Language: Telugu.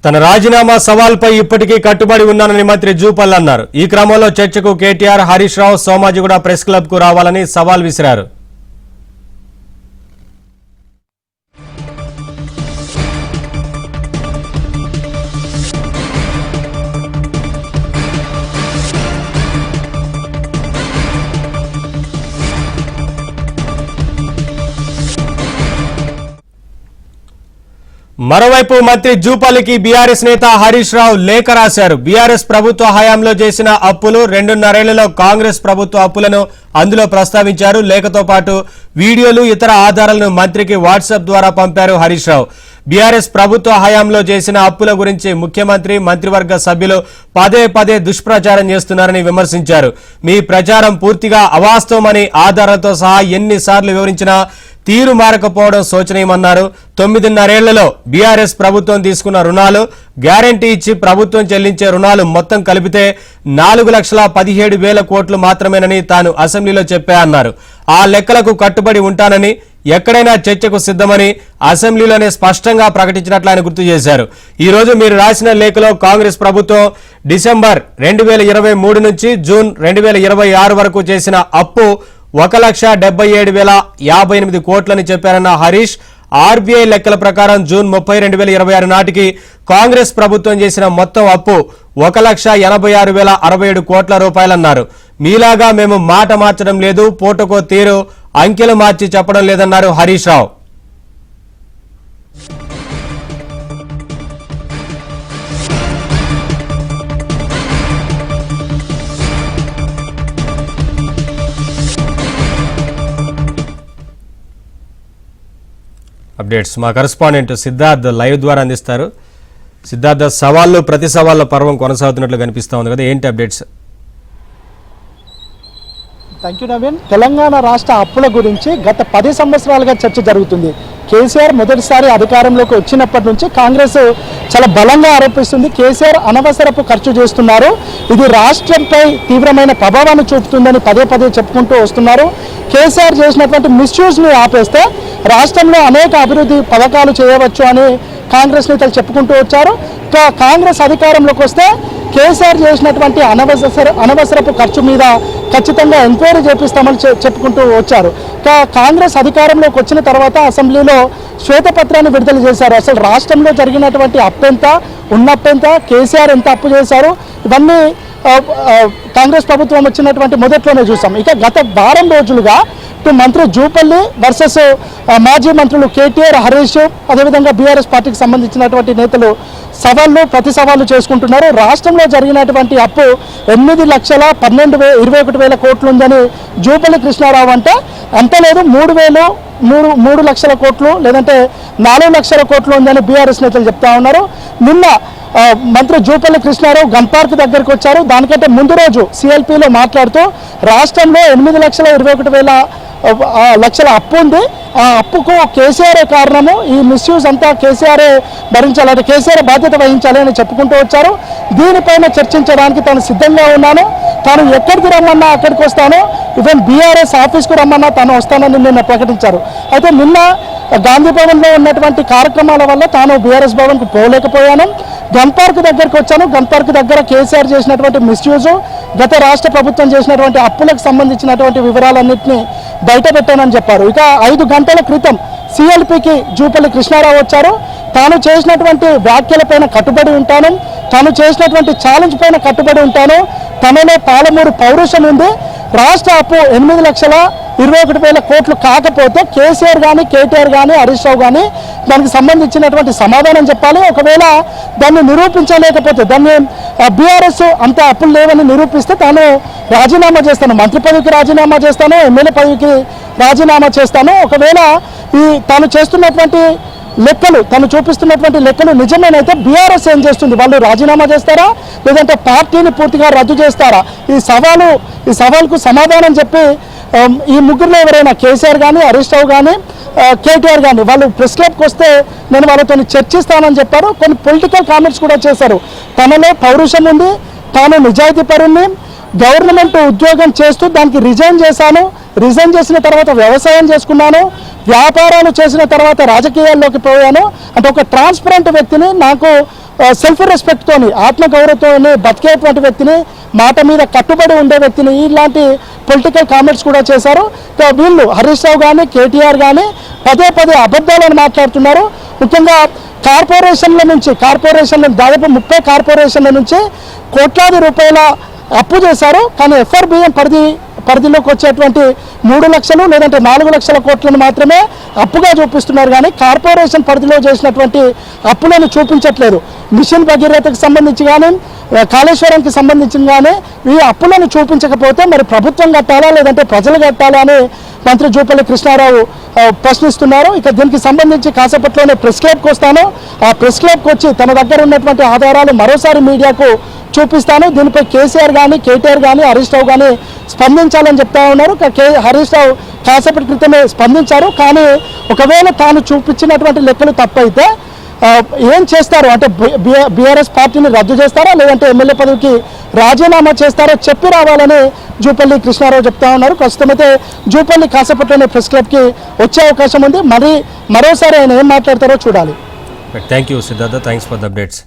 తన రాజీనామా సవాల్పై ఇప్పటికీ కట్టుబడి ఉన్నానని మంత్రి జూపల్లి అన్నారు. ఈ క్రమంలో చర్చకు కేటీఆర్, హరీష్ రావు సోమాజిగూడ ప్రెస్ క్లబ్ కు రావాలని సవాల్ విసిరారు. మరోవైపు మంత్రి జూపల్లికి బీఆర్ఎస్ నేత హరీష్ రావు లేఖ రాశారు. బీఆర్ఎస్ ప్రభుత్వ హయాంలో చేసిన అప్పులు, 2.5 ఏళ్లలో కాంగ్రెస్ ప్రభుత్వ అప్పులను అందులో ప్రస్తావించారు. లేఖతో పాటు వీడియోలు, ఇతర ఆధారాలను మంత్రికి వాట్సాప్ ద్వారా పంపారు హరీష్ రావు. బీఆర్ఎస్ ప్రభుత్వ హయాంలో చేసిన అప్పుల గురించి ముఖ్యమంత్రి, మంత్రివర్గ సభ్యులు పదే పదే దుష్ప్రచారం చేస్తున్నారని విమర్శించారు. మీ ప్రచారం పూర్తిగా అవాస్తవమని ఆధారాలతో సహా ఎన్నిసార్లు వివరించినా తీరు మారకపోవడం శోచనీయమన్నారు. 9.5 ఏళ్లలో బీఆర్ఎస్ ప్రభుత్వం తీసుకున్న రుణాలు, గ్యారంటీ ఇచ్చి ప్రభుత్వం చెల్లించే రుణాలు మొత్తం కలిపితే 4,17,000 కోట్లు మాత్రమేనని తాను అసెంబ్లీలో చెప్పారన్నారు. ఆ లెక్కలకు కట్టుబడి ఉంటానని, ఎక్కడైనా చర్చకు సిద్ధమని అసెంబ్లీలోనే స్పష్టంగా ప్రకటించినట్లు ఆయన గుర్తు చేశారు. ఈ రోజు మీరు రాసిన లేఖలో కాంగ్రెస్ ప్రభుత్వం డిసెంబర్ 2023 నుంచి జూన్ 2026 వరకు చేసిన అప్పు 1,77,058 కోట్లని చెప్పారన్న హరీష్, ఆర్బీఐ లెక్కల ప్రకారం జూన్ 30, 2026 నాటికి కాంగ్రెస్ ప్రభుత్వం చేసిన మొత్తం అప్పు 1,86,067 కోట్ల రూపాయలన్నారు. మీలాగా మేము మాట మార్చడం లేదు, పూటకో తీరు అంకెలు మార్చి చెప్పడం లేదన్నారు హరీష్ రావు. అప్డేట్స్ మా కరెస్పాండెంట్ సిద్ధార్థ్ లైవ్ ద్వారా అందిస్తారు. సిద్ధార్థ్, సవాళ్ళు ప్రతి సవాళ్ళ పర్వం కొనసాగుతున్నట్లు కనిపిస్తూ ఉంది కదా, ఏంటి updates? Thank you Naveen. Telangana రాష్ట్ర అప్పుల గురించి గత 10 సంవత్సరాలుగా చర్చ జరుగుతుంది. కేసీఆర్ మొదటిసారి అధికారంలోకి వచ్చినప్పటి నుంచి కాంగ్రెస్ చాలా బలంగా ఆరోపిస్తుంది. కేసీఆర్ అనవసరపు ఖర్చు చేస్తున్నారు, ఇది రాష్ట్రంపై తీవ్రమైన ప్రభావాన్ని చూపుతుందని పదే పదే చెప్పుకుంటూ వస్తున్నారు. కేసీఆర్ చేసినటువంటి మిస్యూజ్ని ఆపేస్తే రాష్ట్రంలో అనేక అభివృద్ధి పథకాలు చేయవచ్చు అని కాంగ్రెస్ నేతలు చెప్పుకుంటూ వచ్చారు. కాంగ్రెస్ అధికారంలోకి వస్తే కేసీఆర్ చేసినటువంటి అనవసరపు ఖర్చు మీద ఖచ్చితంగా ఎంక్వైరీ చేపిస్తామని చెప్పుకుంటూ వచ్చారు. కాంగ్రెస్ అధికారంలోకి వచ్చిన తర్వాత అసెంబ్లీలో శ్వేతపత్రాన్ని విడుదల చేశారు. అసలు రాష్ట్రంలో జరిగినటువంటి అప్పెంత, ఉన్నప్పెంత, కేసీఆర్ ఎంత అప్పు చేశారు, ఇవన్నీ కాంగ్రెస్ ప్రభుత్వం వచ్చినటువంటి మొదట్లోనే చూసాం. ఇక గత వారం రోజులుగా మంత్రి జూపల్లి వర్సెస్ మాజీ మంత్రులు కేటీఆర్, హరీష్, అదేవిధంగా బీఆర్ఎస్ పార్టీకి సంబంధించినటువంటి నేతలు సవాళ్ళు ప్రతి సవాళ్ళు చేసుకుంటున్నారు. రాష్ట్రంలో జరిగినటువంటి అప్పు 8,12,21,000 కోట్లు ఉందని జూపల్లి కృష్ణారావు అంటే అంత లేదు, 3 లక్షల కోట్లు లేదంటే 4 లక్షల కోట్లు ఉందని బీఆర్ఎస్ నేతలు చెప్తా ఉన్నారు. నిన్న మంత్రి జూపల్లి కృష్ణారావు గన్ పార్క్ దగ్గరికి వచ్చారు. దానికంటే ముందు రోజు సిఎల్పిలో మాట్లాడుతూ రాష్ట్రంలో 8,21,000 అప్పు ఉంది, ఆ అప్పుకు కేసీఆరే కారణము, ఈ మిస్యూజ్ అంతా కేసీఆరే భరించాలంటే కేసీఆర్ బాధ్యత వహించాలి అని చెప్పుకుంటూ వచ్చారు. దీనిపైన చర్చించడానికి తాను సిద్ధంగా ఉన్నాను, తాను ఎక్కడికి రమ్మన్నా అక్కడికి వస్తాను, ఈవెన్ బీఆర్ఎస్ ఆఫీస్కు రమ్మన్నా తాను వస్తానని నిన్న ప్రకటించారు. అయితే నిన్న గాంధీ భవన్లో ఉన్నటువంటి కార్యక్రమాల వల్ల తాను బీఆర్ఎస్ భవన్కు పోలేకపోయాను, గన్ పార్క్ దగ్గరికి వచ్చాను. గన్ పార్క్ దగ్గర కేసీఆర్ చేసినటువంటి మిస్యూజ్, గత రాష్ట్ర ప్రభుత్వం చేసినటువంటి అప్పులకు సంబంధించినటువంటి వివరాలన్నింటినీ బయట పెట్టానని చెప్పారు. ఇక 5 గంటల క్రితం సిఎల్పికి జూపల్లి కృష్ణారావు వచ్చారు. తాను చేసినటువంటి వ్యాఖ్యలపైన కట్టుబడి ఉంటాను, తాను చేసినటువంటి ఛాలెంజ్ పైన కట్టుబడి ఉంటాను, తనలో పాలమూరు పౌరుషం ఉంది, రాష్ట్ర అప్పు 8,21,000 కోట్లు కాకపోతే కేసీఆర్ కానీ, కేటీఆర్ కానీ, హరీష్ రావు కానీ దానికి సంబంధించినటువంటి సమాధానం చెప్పాలి. ఒకవేళ దాన్ని నిరూపించలేకపోతే, దాన్ని బీఆర్ఎస్ అంత అప్పులు లేవని నిరూపిస్తే తాను రాజీనామా చేస్తాను, మంత్రి పదవికి రాజీనామా చేస్తాను, ఎమ్మెల్యే పదవికి రాజీనామా చేస్తాను. ఒకవేళ తాను చేస్తున్నటువంటి లెక్కలు, తను చూపిస్తున్నటువంటి లెక్కలు నిజమేనైతే బీఆర్ఎస్ ఏం చేస్తుంది, వాళ్ళు రాజీనామా చేస్తారా లేదంటే పార్టీని పూర్తిగా రద్దు చేస్తారా? ఈ సవాల్కు సమాధానం చెప్పి ఈ ముగ్గురులో ఎవరైనా కేసీఆర్ కానీ, హరీష్ రావు కానీ, కేటీఆర్ కానీ వాళ్ళు ప్రెస్ క్లబ్కి వస్తే నేను వాళ్ళతో చర్చిస్తానని చెప్పారు. కొన్ని పొలిటికల్ కామెంట్స్ కూడా చేశారు. తనలో పౌరుషం ఉంది, తాను నిజాయితీ పరుణ్ణి, గవర్నమెంట్ ఉద్యోగం చేస్తూ దానికి రిజైన్ చేశాను, రిజైన్ చేసిన తర్వాత వ్యవసాయం చేసుకున్నాను, వ్యాపారాలు చేసిన తర్వాత రాజకీయాల్లోకి పోయాను, అంటే ఒక ట్రాన్స్పరెంట్ వ్యక్తిని, నాకు సెల్ఫ్ రెస్పెక్ట్తోని ఆత్మగౌరవంతోని బతికేటువంటి వ్యక్తిని, మాట మీద కట్టుబడి ఉండే వ్యక్తిని ఇలాంటి పొలిటికల్ కామెంట్స్ కూడా చేశారు. వీళ్ళు హరీష్ రావు కానీ కేటీఆర్ కానీ పదే పదే అబద్ధాలను మాట్లాడుతున్నారు. ముఖ్యంగా కార్పొరేషన్ల దాదాపు 30 కార్పొరేషన్ల నుంచి కోట్లాది రూపాయల అప్పు చేశారు. కానీ ఎఫ్ఆర్బిఎం పరిధిలోకి వచ్చేటువంటి 3 లక్షలు లేదంటే 4 లక్షల కోట్లను మాత్రమే అప్పుగా చూపిస్తున్నారు. కానీ కార్పొరేషన్ పరిధిలో చేసినటువంటి అప్పులను చూపించట్లేదు. మిషన్ భగీరథకు సంబంధించి కానీ కాళేశ్వరంకి సంబంధించి కానీ ఈ అప్పులను చూపించకపోతే మరి ప్రభుత్వం కట్టాలా లేదంటే ప్రజలు కట్టాలా అని మంత్రి జూపల్లి కృష్ణారావు ప్రశ్నిస్తున్నారు. ఇక దీనికి సంబంధించి కాసేపట్లోనే ప్రెస్ క్లబ్కి వస్తాను. ఆ ప్రెస్ క్లబ్కి వచ్చి తన దగ్గర ఉన్నటువంటి ఆధారాలు మరోసారి మీడియాకు చూపిస్తాను. దీనిపై కేసీఆర్ కానీ కేటీఆర్ కానీ హరీష్ రావు కానీ స్పందించాలని చెప్తా ఉన్నారు. హరీష్ రావు కాసేపటి క్రితమే స్పందించారు. కానీ ఒకవేళ తాను చూపించినటువంటి లెక్కలు తప్పైతే ఏం చేస్తారు అంటే బీఆర్ఎస్ పార్టీని రద్దు చేస్తారా లేదంటే ఎమ్మెల్యే పదవికి రాజీనామా చేస్తారో చెప్పి రావాలని జూపల్లి కృష్ణారావు చెప్తా ఉన్నారు. ప్రస్తుతమైతే జూపల్లి కాసేపట్లోనే ప్రెస్ క్లబ్కి వచ్చే అవకాశం ఉంది. మరోసారి ఆయన ఏం మాట్లాడతారో చూడాలి. Thank you Siddhartha, thanks for the updates.